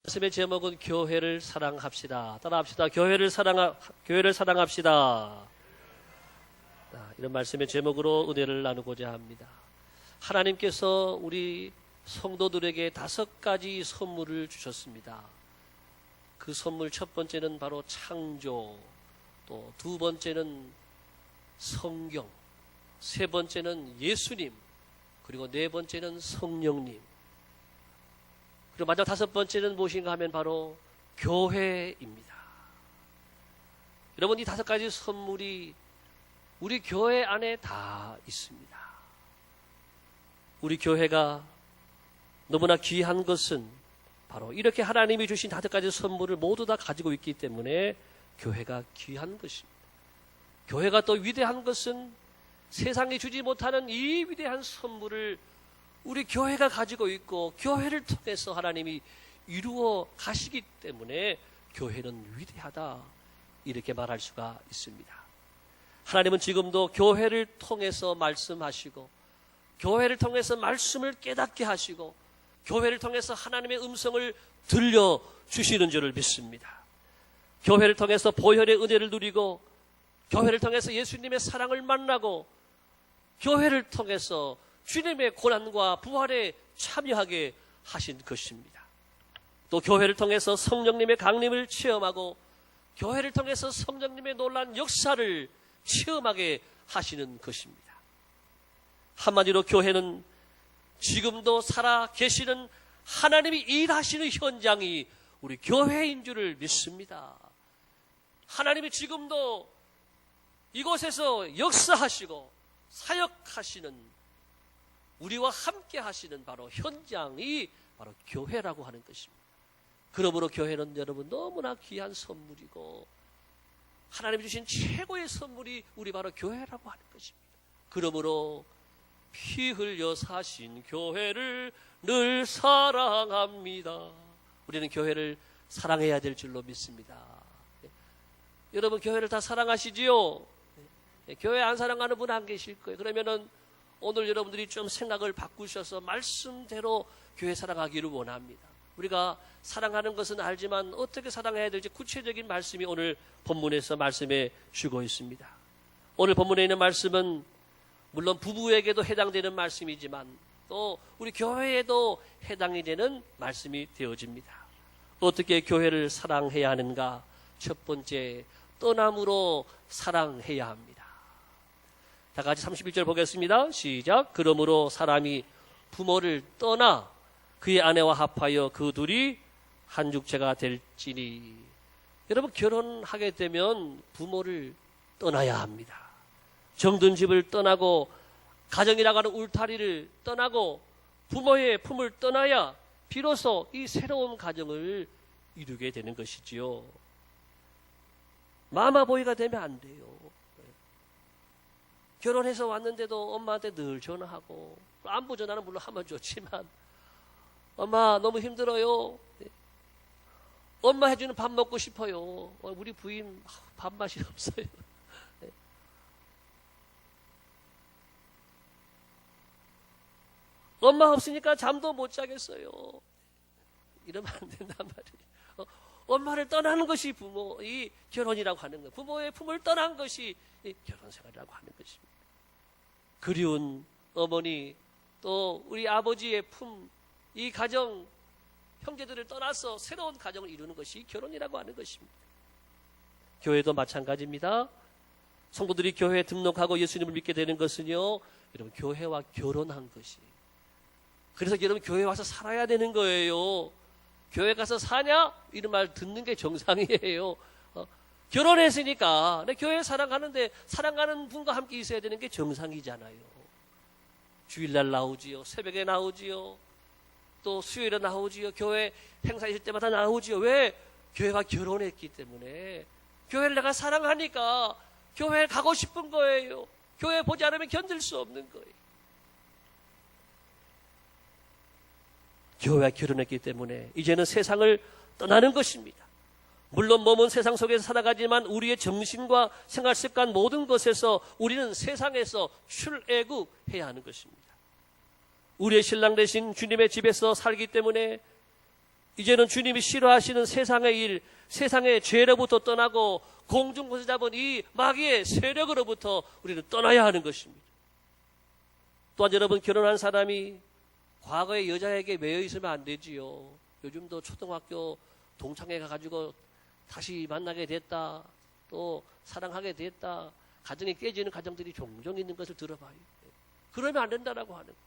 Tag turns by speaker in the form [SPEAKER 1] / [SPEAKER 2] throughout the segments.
[SPEAKER 1] 말씀의 제목은 교회를 사랑합시다. 따라합시다. 교회를 사랑합시다. 이런 말씀의 제목으로 은혜를 나누고자 합니다. 하나님께서 우리 성도들에게 5가지 선물을 주셨습니다. 그 선물 첫 번째는 바로 창조, 또 두 번째는 성경, 세 번째는 예수님, 그리고 네 번째는 성령님, 그리고 마지막 5번째는 무엇인가 하면 바로 교회입니다. 여러분, 이 5가지 선물이 우리 교회 안에 다 있습니다. 우리 교회가 너무나 귀한 것은 바로 이렇게 하나님이 주신 5가지 선물을 모두 다 가지고 있기 때문에 교회가 귀한 것입니다. 교회가 또 위대한 것은 세상이 주지 못하는 이 위대한 선물을 우리 교회가 가지고 있고 교회를 통해서 하나님이 이루어 가시기 때문에 교회는 위대하다, 이렇게 말할 수가 있습니다. 하나님은 지금도 교회를 통해서 말씀하시고 교회를 통해서 말씀을 깨닫게 하시고 교회를 통해서 하나님의 음성을 들려주시는 줄을 믿습니다. 교회를 통해서 보혈의 은혜를 누리고 교회를 통해서 예수님의 사랑을 만나고 교회를 통해서 주님의 고난과 부활에 참여하게 하신 것입니다. 또 교회를 통해서 성령님의 강림을 체험하고 교회를 통해서 성령님의 놀라운 역사를 체험하게 하시는 것입니다. 한마디로 교회는 지금도 살아 계시는 하나님이 일하시는 현장이 우리 교회인 줄을 믿습니다. 하나님이 지금도 이곳에서 역사하시고 사역하시는, 우리와 함께 하시는 바로 현장이 바로 교회라고 하는 것입니다. 그러므로 교회는 여러분 너무나 귀한 선물이고 하나님이 주신 최고의 선물이 우리 바로 교회라고 하는 것입니다. 그러므로 피 흘려 사신 교회를 늘 사랑합니다. 우리는 교회를 사랑해야 될 줄로 믿습니다. 여러분, 교회를 다 사랑하시지요? 교회 안 사랑하는 분 안 계실 거예요. 그러면은 오늘 여러분들이 좀 생각을 바꾸셔서 말씀대로 교회 사랑하기를 원합니다. 우리가 사랑하는 것은 알지만 어떻게 사랑해야 될지 구체적인 말씀이 오늘 본문에서 말씀해 주고 있습니다. 오늘 본문에 있는 말씀은 물론 부부에게도 해당되는 말씀이지만 또 우리 교회에도 해당이 되는 말씀이 되어집니다. 어떻게 교회를 사랑해야 하는가? 첫 번째, 떠남으로 사랑해야 합니다. 다 같이 31절 보겠습니다. 시작. 그러므로 사람이 부모를 떠나 그의 아내와 합하여 그 둘이 한 육체가 될지니. 여러분, 결혼하게 되면 부모를 떠나야 합니다. 정든 집을 떠나고 가정이라고 하는 울타리를 떠나고 부모의 품을 떠나야 비로소 이 새로운 가정을 이루게 되는 것이지요. 마마보이가 되면 안 돼요. 결혼해서 왔는데도 엄마한테 늘 전화하고, 안부 전화는 물론 하면 좋지만 엄마 너무 힘들어요, 엄마 해주는 밥 먹고 싶어요, 우리 부인 밥맛이 없어요, 엄마 없으니까 잠도 못 자겠어요, 이러면 안 된단 말이에요. 엄마를 떠나는 것이 부모의 결혼이라고 하는 거예요. 부모의 품을 떠난 것이 결혼 생활이라고 하는 것입니다. 그리운 어머니, 또 우리 아버지의 품, 이 가정, 형제들을 떠나서 새로운 가정을 이루는 것이 결혼이라고 하는 것입니다. 교회도 마찬가지입니다. 성도들이 교회에 등록하고 예수님을 믿게 되는 것은요, 여러분, 교회와 결혼한 것이. 그래서 여러분, 교회 와서 살아야 되는 거예요. 교회 가서 사냐? 이런 말 듣는 게 정상이에요. 결혼했으니까 교회 사랑하는데 사랑하는 분과 함께 있어야 되는 게 정상이잖아요. 주일날 나오지요, 새벽에 나오지요, 또 수요일에 나오지요, 교회 행사 있을 때마다 나오지요. 왜? 교회가 결혼했기 때문에. 교회를 내가 사랑하니까 교회에 가고 싶은 거예요. 교회 보지 않으면 견딜 수 없는 거예요. 교회와 결혼했기 때문에 이제는 세상을 떠나는 것입니다. 물론 몸은 세상 속에서 살아가지만 우리의 정신과 생활 습관 모든 것에서 우리는 세상에서 출애굽해야 하는 것입니다. 우리의 신랑 되신 주님의 집에서 살기 때문에 이제는 주님이 싫어하시는 세상의 일, 세상의 죄로부터 떠나고 공중곳에 잡은 이 마귀의 세력으로부터 우리는 떠나야 하는 것입니다. 또한 여러분, 결혼한 사람이 과거의 여자에게 매여 있으면 안 되지요. 요즘도 초등학교 동창회 가가지고 다시 만나게 됐다, 또 사랑하게 됐다, 가정이 깨지는 가정들이 종종 있는 것을 들어봐요. 그러면 안 된다라고 하는 거예요.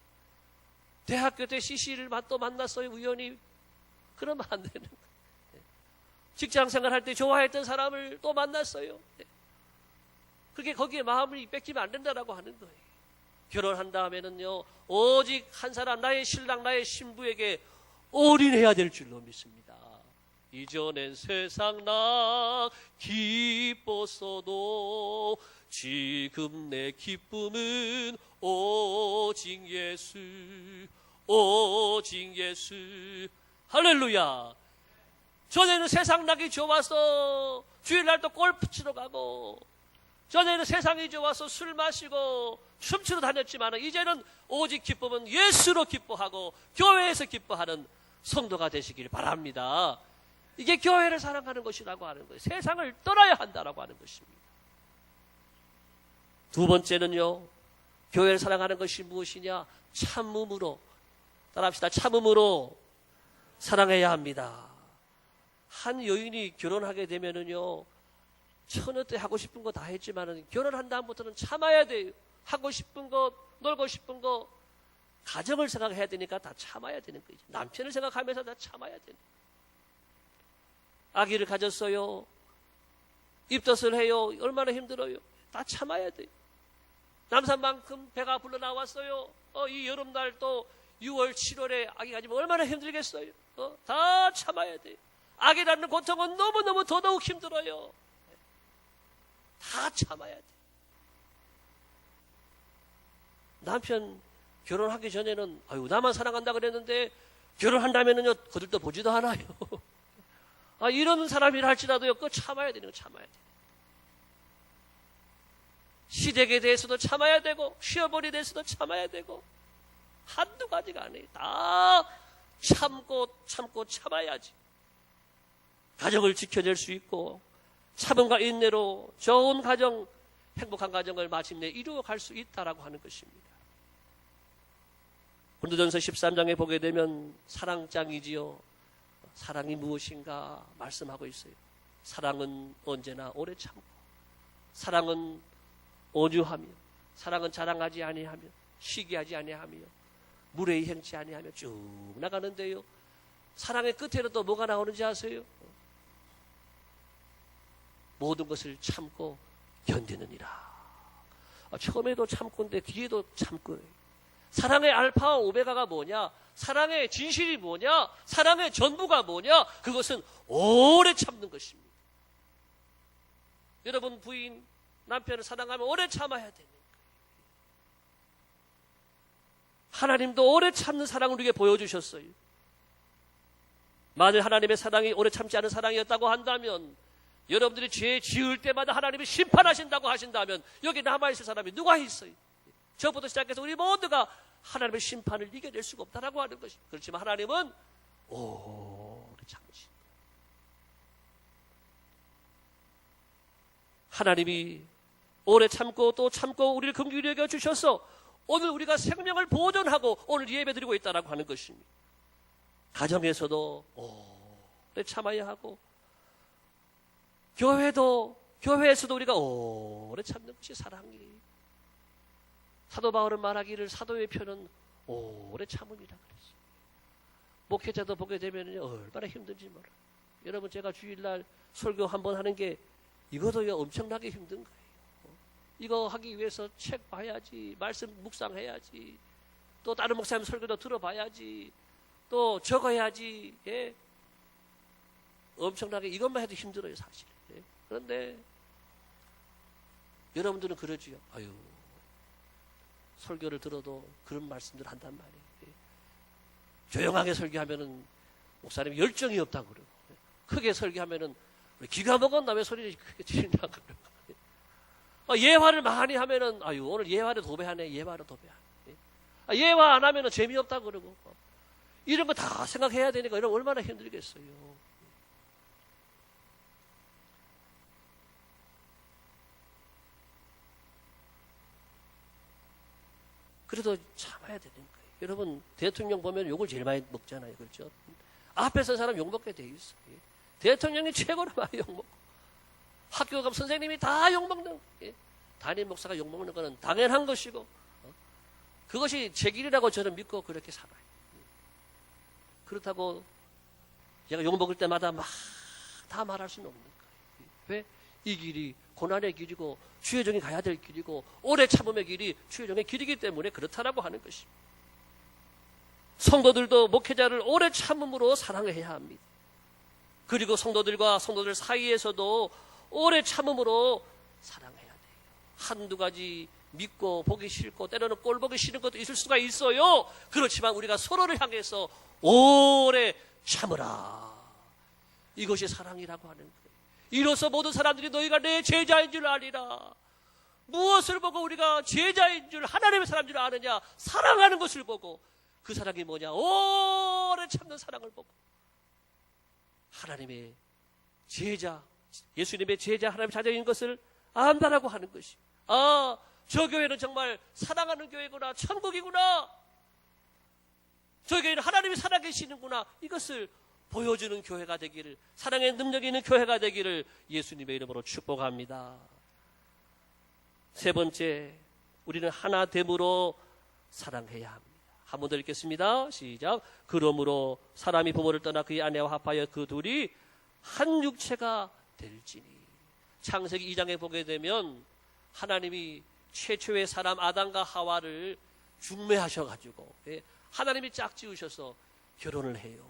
[SPEAKER 1] 대학교 때 CC를 또 만났어요, 우연히. 그러면 안 되는 거예요. 직장 생활할 때 좋아했던 사람을 또 만났어요. 그렇게 거기에 마음을 뺏기면 안 된다라고 하는 거예요. 결혼한 다음에는요, 오직 한 사람, 나의 신랑, 나의 신부에게 올인해야 될 줄로 믿습니다. 이전엔 세상 나 기뻤어도 지금 내 기쁨은 오직 예수, 오직 예수. 할렐루야. 전에는 세상 나기 좋아서 주일날도 골프 치러 가고, 전에는 세상이 좋아서 술 마시고 춤추러 다녔지만, 이제는 오직 기쁨은 예수로 기뻐하고 교회에서 기뻐하는 성도가 되시길 바랍니다. 이게 교회를 사랑하는 것이라고 하는 거예요. 세상을 떠나야 한다라고 하는 것입니다. 두 번째는요, 교회를 사랑하는 것이 무엇이냐? 참음으로. 따라합시다. 참음으로 사랑해야 합니다. 한 여인이 결혼하게 되면은요, 처녀 때 하고 싶은 거 다 했지만은 결혼한 다음부터는 참아야 돼요. 하고 싶은 거, 놀고 싶은 거, 가정을 생각해야 되니까 다 참아야 되는 거죠. 남편을 생각하면서 다 참아야 되는 거예요. 아기를 가졌어요. 입덧을 해요. 얼마나 힘들어요. 다 참아야 돼요. 남산만큼 배가 불러 나왔어요. 이 여름날 또 6월, 7월에 아기 가지면 얼마나 힘들겠어요. 다 참아야 돼요. 아기 낳는 고통은 너무너무 더더욱 힘들어요. 다 참아야 돼요. 남편 결혼하기 전에는 나만 사랑한다 그랬는데 결혼한다면은요, 거들떠 보지도 않아요. 이런 사람이라 할지라도요, 그거 참아야 되는 거 참아야 돼요. 시댁에 대해서도 참아야 되고, 시어머니에 대해서도 참아야 되고, 한두 가지가 아니에요. 다 참고 참아야지 가정을 지켜낼 수 있고, 참음과 인내로 좋은 가정, 행복한 가정을 마침내 이루어갈 수 있다라고 하는 것입니다. 고린도전서 13장에 보게 되면 사랑장이지요. 사랑이 무엇인가 말씀하고 있어요. 사랑은 언제나 오래 참고, 사랑은 온유하며, 사랑은 자랑하지 아니하며, 시기하지 아니하며, 무례히 행치 아니하며 쭉 나가는데요, 사랑의 끝에는 또 뭐가 나오는지 아세요? 모든 것을 참고 견디느니라. 처음에도 참고인데 뒤에도 참고예요. 사랑의 알파와 오메가가 뭐냐? 사랑의 진실이 뭐냐? 사랑의 전부가 뭐냐? 그것은 오래 참는 것입니다. 여러분, 부인, 남편을 사랑하면 오래 참아야 되는 거예요. 하나님도 오래 참는 사랑을 우리에게 보여주셨어요. 만일 하나님의 사랑이 오래 참지 않은 사랑이었다고 한다면, 여러분들이 죄 지을 때마다 하나님이 심판하신다고 하신다면 여기 남아있을 사람이 누가 있어요? 저부터 시작해서 우리 모두가 하나님의 심판을 이겨낼 수가 없다라고 하는 것입니다. 그렇지만 하나님은 오래 참으신다. 하나님이 오래 참고 또 참고 우리를 긍휼히 여겨 주셔서 오늘 우리가 생명을 보존하고 오늘 예배드리고 있다라고 하는 것입니다. 가정에서도 오래 참아야 하고, 교회에서도 우리가 오래 참는 것이 사랑이에요. 사도 바울은 말하기를 사도의 표는 오래 참음이라 그랬어요. 목회자도 보게 되면 얼마나 힘든지 몰라요. 여러분, 제가 주일날 설교 한번 하는 게 이것도 엄청나게 힘든 거예요. 이거 하기 위해서 책 봐야지, 말씀 묵상해야지, 또 다른 목사님 설교도 들어봐야지, 또 적어야지. 예? 엄청나게 이것만 해도 힘들어요, 사실. 예? 그런데 여러분들은 그러지요. 설교를 들어도 그런 말씀들 한단 말이에요. 예? 조용하게 설교하면은 목사님이 열정이 없다고 그러고, 크게 설교하면은 기가 먹었나 왜 소리를 크게 지르냐고 그러고, 예화를 많이 하면은 오늘 예화를 도배하네, 예화를 도배하네. 예화 안 하면은 재미없다고 그러고, 이런 거 다 생각해야 되니까 이런 얼마나 힘들겠어요. 그래도 참아야 되는 거예요. 여러분 대통령 보면 욕을 제일 많이 먹잖아요. 그렇죠? 앞에 선 사람 욕 먹게 돼 있어요. 대통령이 최고로 많이 욕 먹고 학교 가면 선생님이 다 욕 먹는 거예요. 담임 목사가 욕 먹는 거는 당연한 것이고 그것이 제 길이라고 저는 믿고 그렇게 살아요. 그렇다고 제가 욕 먹을 때마다 막 다 말할 수는 없는 거예요. 왜? 이 길이 고난의 길이고 주의 종이 가야 될 길이고 오래 참음의 길이 주의 종의 길이기 때문에 그렇다라고 하는 것입니다. 성도들도 목회자를 오래 참음으로 사랑해야 합니다. 그리고 성도들과 성도들 사이에서도 오래 참음으로 사랑해야 돼요. 한두 가지 믿고 보기 싫고 때로는 꼴 보기 싫은 것도 있을 수가 있어요. 그렇지만 우리가 서로를 향해서 오래 참으라. 이것이 사랑이라고 하는 거예요. 이로써 모든 사람들이 너희가 내 제자인 줄 아리라. 무엇을 보고 우리가 제자인 줄 하나님의 사람인 줄 아느냐? 사랑하는 것을 보고. 그 사랑이 뭐냐? 오래 참는 사랑을 보고 하나님의 제자, 예수님의 제자, 하나님의 자녀인 것을 안다라고 하는 것이. 아, 저 교회는 정말 사랑하는 교회구나, 천국이구나, 저 교회는 하나님이 살아계시는구나, 이것을 보여주는 교회가 되기를, 사랑의 능력이 있는 교회가 되기를 예수님의 이름으로 축복합니다. 세 번째, 우리는 하나됨으로 사랑해야 합니다. 한 번 더 읽겠습니다. 시작. 그러므로 사람이 부모를 떠나 그의 아내와 합하여 그 둘이 한 육체가 될지니. 창세기 2장에 보게 되면 하나님이 최초의 사람 아담과 하와를 중매하셔가지고 하나님이 짝지으셔서 결혼을 해요.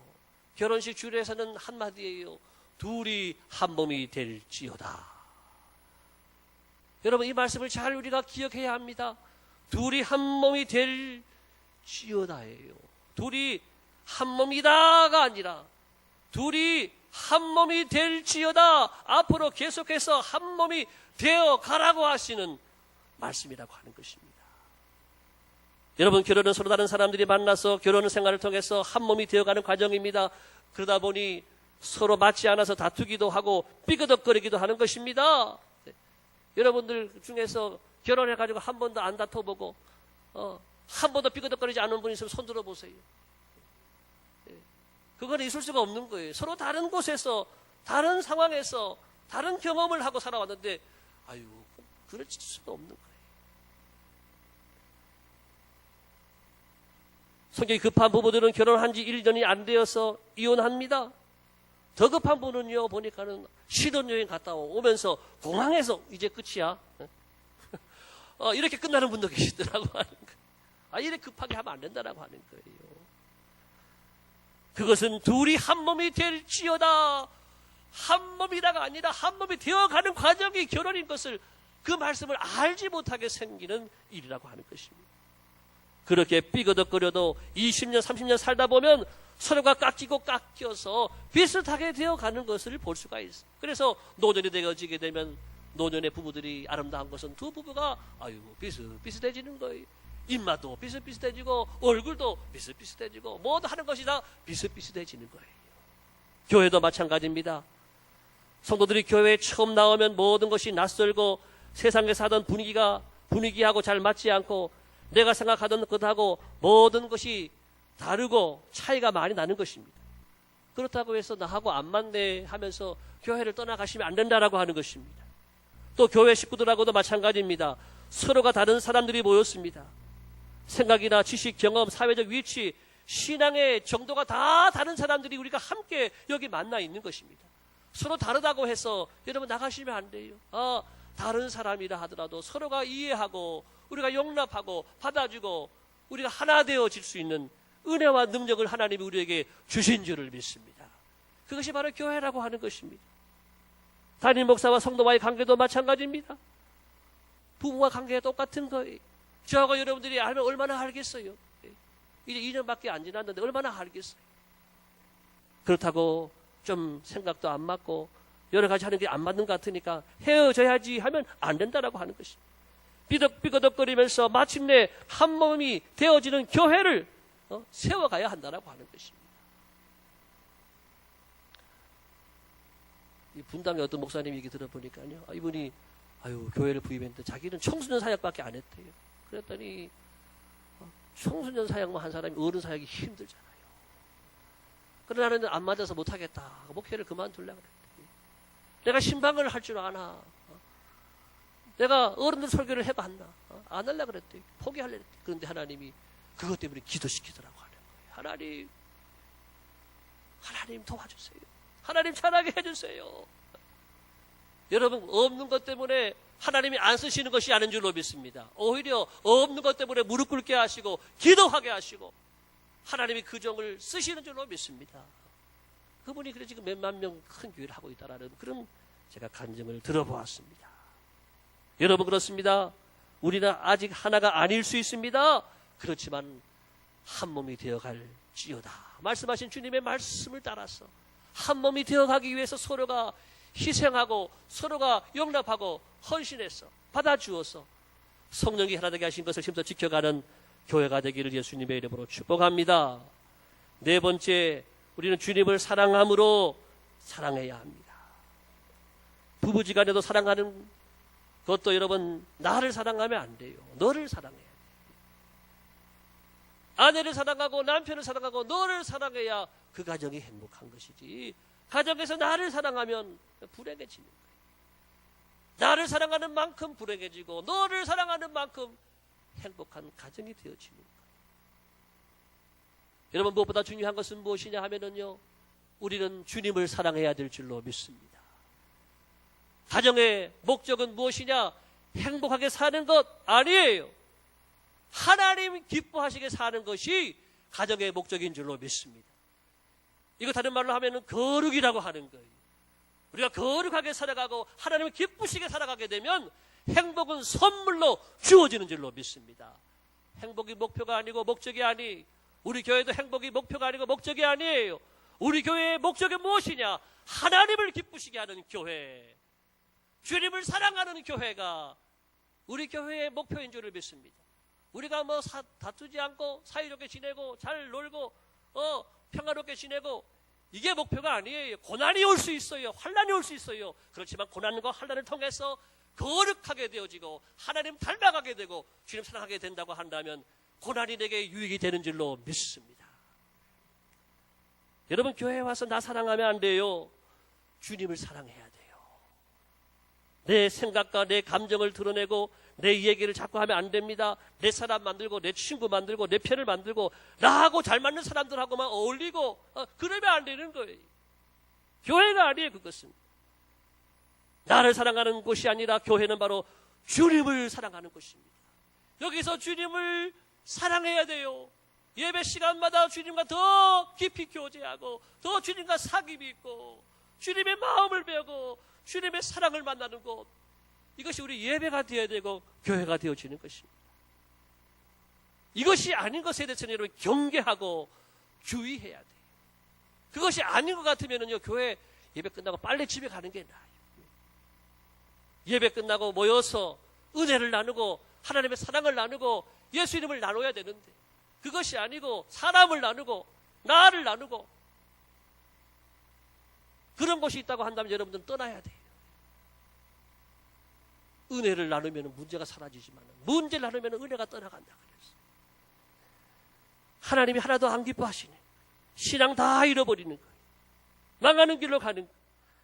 [SPEAKER 1] 결혼식 줄에서는 한마디예요. 둘이 한 몸이 될지어다. 여러분 이 말씀을 잘 우리가 기억해야 합니다. 둘이 한 몸이 될지어다예요. 둘이 한 몸이다가 아니라 둘이 한 몸이 될지어다. 앞으로 계속해서 한 몸이 되어 가라고 하시는 말씀이라고 하는 것입니다. 여러분 결혼은 서로 다른 사람들이 만나서 결혼 생활을 통해서 한 몸이 되어가는 과정입니다. 그러다 보니 서로 맞지 않아서 다투기도 하고 삐그덕거리기도 하는 것입니다. 여러분들 중에서 결혼해가지고 한 번도 안 다퉈보고 한 번도 삐그덕거리지 않은 분 있으면 손 들어보세요. 그건 있을 수가 없는 거예요. 서로 다른 곳에서 다른 상황에서 다른 경험을 하고 살아왔는데 아유 그럴 수가 없는 거예요. 성격이 급한 부부들은 결혼한 지 1년이 안 되어서 이혼합니다. 더 급한 분은요 보니까는 신혼여행 갔다 오면서 공항에서 이제 끝이야 이렇게 끝나는 분도 계시더라고 하는 거예요. 이렇게 급하게 하면 안 된다라고 하는 거예요. 그것은 둘이 한 몸이 될지어다. 한 몸이다가 아니라 한 몸이 되어가는 과정이 결혼인 것을, 그 말씀을 알지 못하게 생기는 일이라고 하는 것입니다. 그렇게 삐거덕거려도 20년 30년 살다 보면 서로가 깎여서 비슷하게 되어가는 것을 볼 수가 있어요. 그래서 노년이 되어지게 되면 노년의 부부들이 아름다운 것은 두 부부가 비슷비슷해지는 거예요. 입맛도 비슷비슷해지고 얼굴도 비슷비슷해지고 모두 하는 것이 다 비슷비슷해지는 거예요. 교회도 마찬가지입니다. 성도들이 교회에 처음 나오면 모든 것이 낯설고 세상에서 하던 분위기하고 잘 맞지 않고 내가 생각하던 것하고 모든 것이 다르고 차이가 많이 나는 것입니다. 그렇다고 해서 나하고 안 맞네 하면서 교회를 떠나가시면 안 된다라고 하는 것입니다. 또 교회 식구들하고도 마찬가지입니다. 서로가 다른 사람들이 모였습니다. 생각이나 지식, 경험, 사회적 위치, 신앙의 정도가 다 다른 사람들이 우리가 함께 여기 만나 있는 것입니다. 서로 다르다고 해서 여러분 나가시면 안 돼요. 다른 사람이라 하더라도 서로가 이해하고 우리가 용납하고 받아주고 우리가 하나 되어질 수 있는 은혜와 능력을 하나님이 우리에게 주신 줄을 믿습니다. 그것이 바로 교회라고 하는 것입니다. 담임 목사와 성도와의 관계도 마찬가지입니다. 부부와 관계가 똑같은 거예요. 저하고 여러분들이 알면 얼마나 알겠어요. 이제 2년밖에 안 지났는데 얼마나 알겠어요. 그렇다고 좀 생각도 안 맞고 여러 가지 하는 게 안 맞는 것 같으니까 헤어져야지 하면 안 된다라고 하는 것입니다. 삐덕삐거덕거리면서 마침내 한 몸이 되어지는 교회를 세워가야 한다라고 하는 것입니다. 이 분당의 어떤 목사님 얘기 들어보니까요, 이분이 교회를 부임했는데 자기는 청소년 사역밖에 안 했대요. 그랬더니 청소년 사역만 한 사람이 어른 사역이 힘들잖아요. 그러나는 안 맞아서 못하겠다. 목회를 그만두려고 그랬더니 내가 신방을 할 줄 아나? 내가 어른들 설교를 해봤나? 안 하려고 그랬더니 포기하려고 그랬더니 그런데 하나님이 그것 때문에 기도시키더라고 하는 거예요. 하나님 도와주세요. 하나님 잘하게 해주세요. 여러분, 없는 것 때문에 하나님이 안 쓰시는 것이 아닌 줄로 믿습니다. 오히려 없는 것 때문에 무릎 꿇게 하시고 기도하게 하시고 하나님이 그 종을 쓰시는 줄로 믿습니다. 그분이 그래 지금 몇만 명 큰 교회를 하고 있다라는 그런 제가 간증을 들어보았습니다. 여러분, 그렇습니다. 우리는 아직 하나가 아닐 수 있습니다. 그렇지만 한 몸이 되어갈지어다 말씀하신 주님의 말씀을 따라서 한 몸이 되어가기 위해서 서로가 희생하고 서로가 용납하고 헌신해서 받아주어서 성령이 하나 되게 하신 것을 힘써 지켜가는 교회가 되기를 예수님의 이름으로 축복합니다. 네 번째, 우리는 주님을 사랑함으로 사랑해야 합니다. 부부지간에도 사랑하는 그것도 여러분, 나를 사랑하면 안 돼요. 너를 사랑해야 돼요. 아내를 사랑하고 남편을 사랑하고 너를 사랑해야 그 가정이 행복한 것이지, 가정에서 나를 사랑하면 불행해지는 거예요. 나를 사랑하는 만큼 불행해지고 너를 사랑하는 만큼 행복한 가정이 되어지는 거예요. 여러분, 무엇보다 중요한 것은 무엇이냐 하면은요, 우리는 주님을 사랑해야 될 줄로 믿습니다. 가정의 목적은 무엇이냐? 행복하게 사는 것 아니에요. 하나님 기뻐하시게 사는 것이 가정의 목적인 줄로 믿습니다. 이거 다른 말로 하면은 거룩이라고 하는 거예요. 우리가 거룩하게 살아가고 하나님을 기쁘시게 살아가게 되면 행복은 선물로 주어지는 줄로 믿습니다. 행복이 목표가 아니고 목적이 아니, 우리 교회도 행복이 목표가 아니고 목적이 아니에요. 우리 교회의 목적이 무엇이냐? 하나님을 기쁘시게 하는 교회, 주님을 사랑하는 교회가 우리 교회의 목표인 줄을 믿습니다. 우리가 다투지 않고 사이좋게 지내고 잘 놀고 평화롭게 지내고 이게 목표가 아니에요. 고난이 올 수 있어요. 환난이 올 수 있어요. 그렇지만 고난과 환난을 통해서 거룩하게 되어지고 하나님 닮아가게 되고 주님 사랑하게 된다고 한다면 고난이 내게 유익이 되는 줄로 믿습니다. 여러분, 교회에 와서 나 사랑하면 안 돼요. 주님을 사랑해야 돼요. 내 생각과 내 감정을 드러내고 내 얘기를 자꾸 하면 안 됩니다. 내 사람 만들고 내 친구 만들고 내 편을 만들고 나하고 잘 맞는 사람들하고만 어울리고 그러면 안 되는 거예요. 교회가 아니에요. 그것은 나를 사랑하는 곳이 아니라 교회는 바로 주님을 사랑하는 곳입니다. 여기서 주님을 사랑해야 돼요. 예배 시간마다 주님과 더 깊이 교제하고 더 주님과 사귐이 있고 주님의 마음을 배우고 주님의 사랑을 만나는 곳, 이것이 우리 예배가 되어야 되고 교회가 되어지는 것입니다. 이것이 아닌 것에 대해서는 여러분 경계하고 주의해야 돼요. 그것이 아닌 것 같으면요, 교회 예배 끝나고 빨리 집에 가는 게 나아요. 예배 끝나고 모여서 은혜를 나누고 하나님의 사랑을 나누고 예수님을 나눠야 되는데 그것이 아니고 사람을 나누고 나를 나누고 그런 곳이 있다고 한다면 여러분들은 떠나야 돼요. 은혜를 나누면 문제가 사라지지만 문제를 나누면 은혜가 떠나간다 그랬어요. 하나님이 하나도 안 기뻐하시네. 신앙 다 잃어버리는 거예요. 망하는 길로 가는 거예요.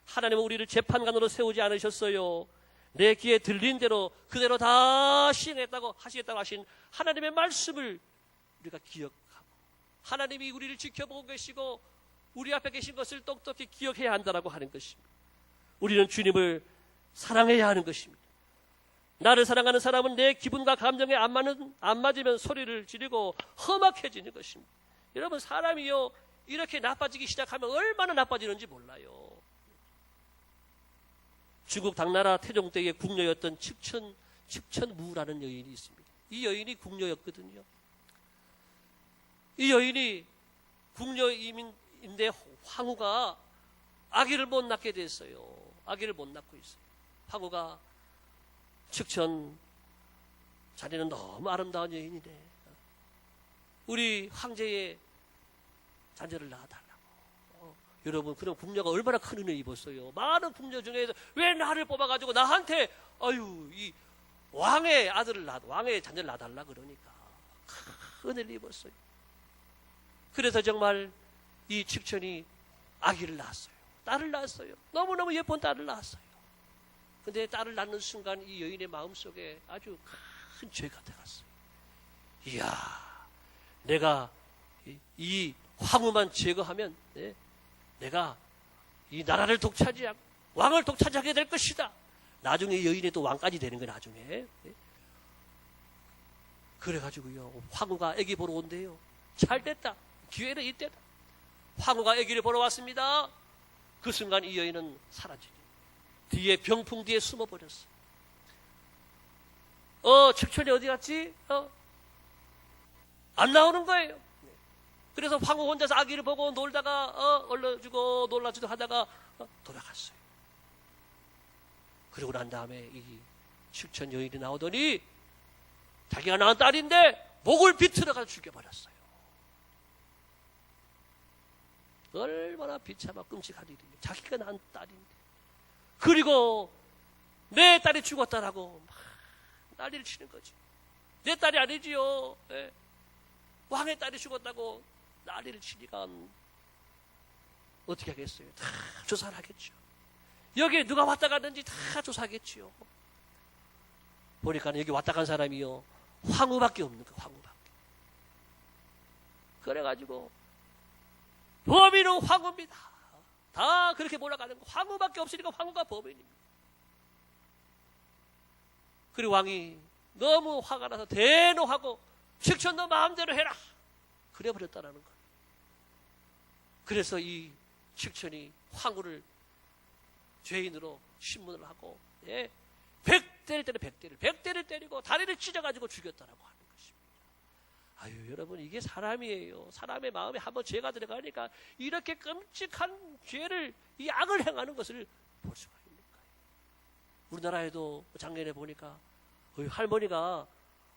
[SPEAKER 1] 하나님은 우리를 재판관으로 세우지 않으셨어요. 내 귀에 들린 대로 그대로 다 시행했다고 하시겠다고 하신 하나님의 말씀을 우리가 기억하고 하나님이 우리를 지켜보고 계시고 우리 앞에 계신 것을 똑똑히 기억해야 한다라고 하는 것입니다. 우리는 주님을 사랑해야 하는 것입니다. 나를 사랑하는 사람은 내 기분과 감정에 안 맞으면 소리를 지르고 험악해지는 것입니다. 여러분, 사람이요 이렇게 나빠지기 시작하면 얼마나 나빠지는지 몰라요. 중국 당나라 태종 때의 궁녀였던 측천무라는 여인이 있습니다. 이 여인이 궁녀였거든요. 이 여인이 궁녀인데 황후가 아기를 못 낳게 됐어요. 아기를 못 낳고 있어요. 황후가 측천, 자네는 너무 아름다운 여인이네. 우리 황제의 자녀를 낳아달라고. 여러분, 그럼 궁녀가 얼마나 큰 은혜 입었어요. 많은 궁녀 중에서 왜 나를 뽑아가지고 나한테 이 왕의 아들을 왕의 자녀를 낳아달라 그러니까 큰 은혜를 입었어요. 그래서 정말 이 칙천이 아기를 낳았어요. 딸을 낳았어요. 너무너무 예쁜 딸을 낳았어요. 근데 딸을 낳는 순간 이 여인의 마음속에 아주 큰 죄가 들어갔어요. 이야, 내가 이 황후만 제거하면 내가 이 나라를 독차지하고 왕을 독차지하게 될 것이다. 나중에 여인이 또 왕까지 되는 거예요. 나중에. 그래가지고요, 황후가 아기 보러 온대요. 잘 됐다. 기회는 이때다. 황후가 아기를 보러 왔습니다. 그 순간 이 여인은 사라지죠. 뒤에 병풍 뒤에 숨어버렸어. 칙천이 어디 갔지? 안 나오는 거예요. 그래서 황후 혼자서 아기를 보고 놀다가 얼러주고 놀라주고 하다가 돌아갔어요. 그러고 난 다음에 이 칙천 여인이 나오더니 자기가 낳은 딸인데 목을 비틀어가지고 죽여버렸어요. 얼마나 비참하고 끔찍한 일이에요. 자기가 낳은 딸인데. 그리고 내 딸이 죽었다라고 막 난리를 치는 거지. 내 딸이 아니지요. 왕의 딸이 죽었다고 난리를 치니까 어떻게 하겠어요? 다 조사를 하겠죠. 여기에 누가 왔다 갔는지 다 조사하겠지요. 보니까 여기 왔다 간 사람이요, 황후밖에 없는 거예요. 황후밖에. 그래가지고 범인은 황후입니다. 다 그렇게 몰아가는 거. 황후밖에 없으니까 황후가 범인입니다. 그리고 왕이 너무 화가 나서 대노하고 칙천 너 마음대로 해라. 그래버렸다라는 거예요. 그래서 이 칙천이 황후를 죄인으로 신문을 하고 100대를 때려 100대를 때리고 다리를 찢어가지고 죽였다라고 하는 것입니다. 아유, 여러분, 이게 사람이에요. 사람의 마음에 한번 죄가 들어가니까 이렇게 끔찍한 죄를, 이 악을 행하는 것을 볼 수가 있는 거예요. 우리나라에도 작년에 보니까 할머니가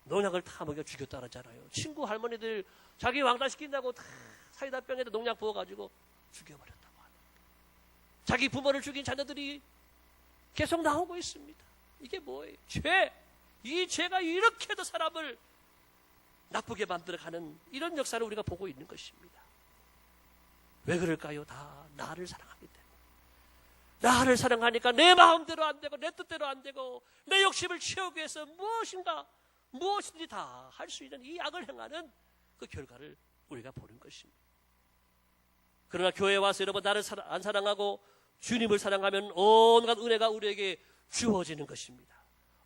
[SPEAKER 1] 농약을 다 먹여 죽였다 그러잖아요. 친구 할머니들 자기 왕따시킨다고 다 사이다 병에다 농약 부어가지고 죽여버렸다고 하는 거예요. 자기 부모를 죽인 자녀들이 계속 나오고 있습니다. 이게 뭐예요? 죄. 이 죄가 이렇게도 사람을 나쁘게 만들어가는 이런 역사를 우리가 보고 있는 것입니다. 왜 그럴까요? 다 나를 사랑하기 때문에. 나를 사랑하니까 내 마음대로 안 되고 내 뜻대로 안 되고 내 욕심을 채우기 위해서 무엇이든지 다 할 수 있는 이 악을 행하는 그 결과를 우리가 보는 것입니다. 그러나 교회에 와서 여러분, 나를 안 사랑하고 주님을 사랑하면 온갖 은혜가 우리에게 주어지는 것입니다.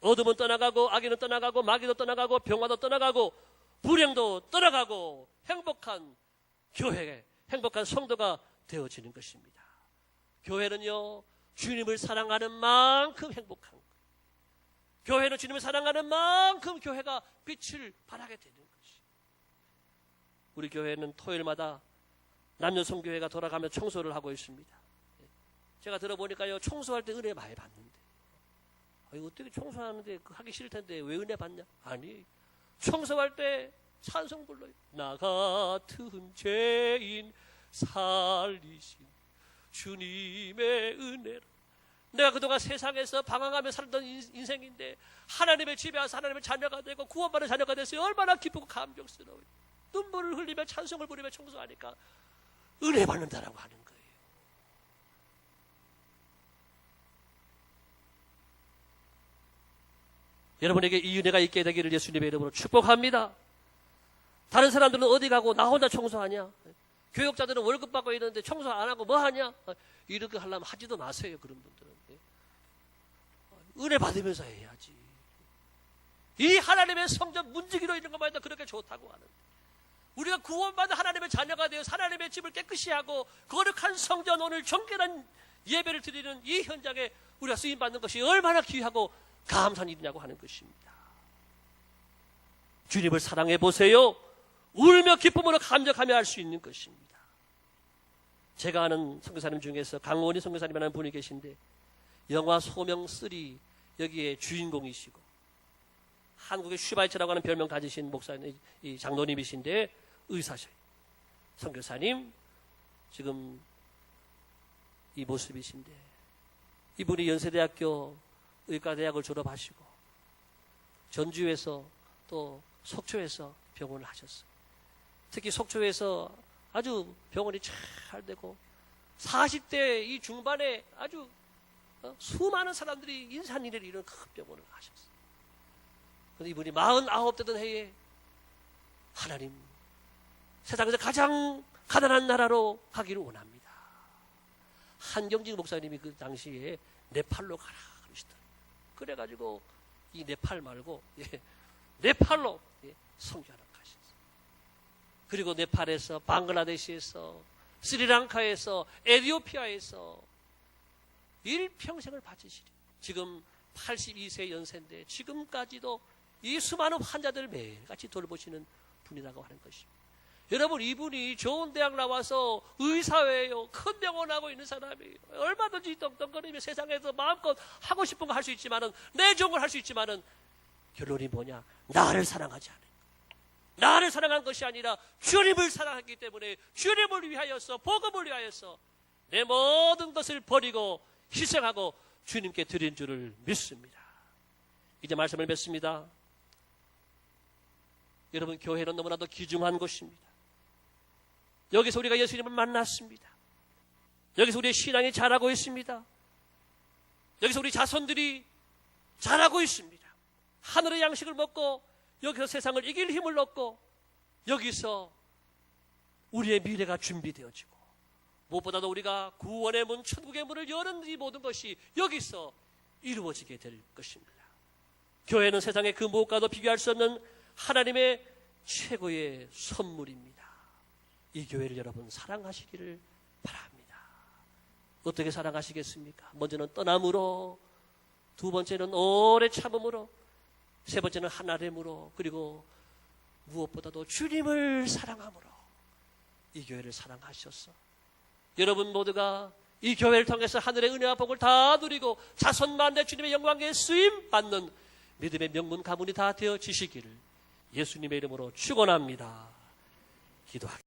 [SPEAKER 1] 어둠은 떠나가고 악인은 떠나가고 마귀도 떠나가고 병화도 떠나가고 불행도 떠나가고 행복한 교회, 행복한 성도가 되어지는 것입니다. 교회는요, 주님을 사랑하는 만큼 행복한 거예요. 교회는 주님을 사랑하는 만큼 교회가 빛을 발하게 되는 것이에요. 우리 교회는 토요일마다 남녀성교회가 돌아가며 청소를 하고 있습니다. 제가 들어보니까요, 청소할 때 은혜 많이 받는데, 어떻게 청소하는데 하기 싫을 텐데 왜 은혜 받냐? 아니, 청소할 때 찬송 불러요. 나 같은 죄인 살리신 주님의 은혜로. 내가 그동안 세상에서 방황하며 살던 인생인데 하나님의 집에 와서 하나님의 자녀가 되고 구원받은 자녀가 됐어요. 얼마나 기쁘고 감격스러워요. 눈물을 흘리며 찬송을 부리며 청소하니까 은혜 받는다라고 하는 거예요. 여러분에게 이 은혜가 있게 되기를 예수님의 이름으로 축복합니다. 다른 사람들은 어디 가고 나 혼자 청소하냐? 교육자들은 월급 받고 있는데 청소 안 하고 뭐 하냐? 이렇게 하려면 하지도 마세요. 그런 분들은. 은혜 받으면서 해야지. 이 하나님의 성전 문지기로 있는 것만 해도 그렇게 좋다고 하는데, 우리가 구원받은 하나님의 자녀가 되어 하나님의 집을 깨끗이 하고 거룩한 성전, 오늘 정결한 예배를 드리는 이 현장에 우리가 쓰임받는 것이 얼마나 귀하고 감사한 일이냐고 하는 것입니다. 주님을 사랑해 보세요. 울며 기쁨으로 감격하며 할 수 있는 것입니다. 제가 아는 선교사님 중에서 강원희 선교사님이라는 분이 계신데, 영화 소명 3 여기에 주인공이시고 한국의 슈바이처라고 하는 별명 가지신 목사님, 이 장로님이신데 의사셔요. 선교사님, 지금 이 모습이신데, 이분이 연세대학교 의과대학을 졸업하시고 전주에서 또 속초에서 병원을 하셨어요. 특히 속초에서 아주 병원이 잘 되고 40대 이 중반에 아주 수많은 사람들이 인산인해를 이루는 큰 병원을 하셨어요. 그런데 이분이 49 되던 해에 하나님, 세상에서 가장 가난한 나라로 가기를 원합니다. 한경직 목사님이 그 당시에 네팔로 가라 그러시더라고요. 그래가지고 이 네팔 말고 네팔로 선교하러 가셨어요. 그리고 네팔에서, 방글라데시에서, 스리랑카에서, 에티오피아에서 일평생을 바치시리. 지금 82세 연세인데 지금까지도 이 수많은 환자들을 매일같이 돌보시는 분이라고 하는 것입니다. 여러분, 이분이 좋은 대학 나와서 의사예요. 큰 병원하고 있는 사람이에요. 얼마든지 떵떵거리며 세상에서 마음껏 하고 싶은 거 할 수 있지만은, 내 좋은 걸 할 수 있지만은, 결론이 뭐냐? 나를 사랑하지 않아요. 나를 사랑한 것이 아니라 주님을 사랑했기 때문에 주님을 위하여서, 복음을 위하여서 내 모든 것을 버리고 희생하고 주님께 드린 줄을 믿습니다. 이제 말씀을 맺습니다. 여러분, 교회는 너무나도 귀중한 곳입니다. 여기서 우리가 예수님을 만났습니다. 여기서 우리의 신앙이 자라고 있습니다. 여기서 우리 자손들이 자라고 있습니다. 하늘의 양식을 먹고 여기서 세상을 이길 힘을 얻고 여기서 우리의 미래가 준비되어지고 무엇보다도 우리가 구원의 문, 천국의 문을 여는 이 모든 것이 여기서 이루어지게 될 것입니다. 교회는 세상의 그 무엇과도 비교할 수 없는 하나님의 최고의 선물입니다. 이 교회를 여러분 사랑하시기를 바랍니다. 어떻게 사랑하시겠습니까? 먼저는 떠남으로, 두 번째는 오래 참음으로, 세 번째는 하나됨으로, 그리고 무엇보다도 주님을 사랑함으로 이 교회를 사랑하셨어. 여러분 모두가 이 교회를 통해서 하늘의 은혜와 복을 다 누리고 자손만대 주님의 영광에 쓰임 받는 믿음의 명문 가문이 다 되어지시기를 예수님의 이름으로 축원합니다. 기도하겠습니다.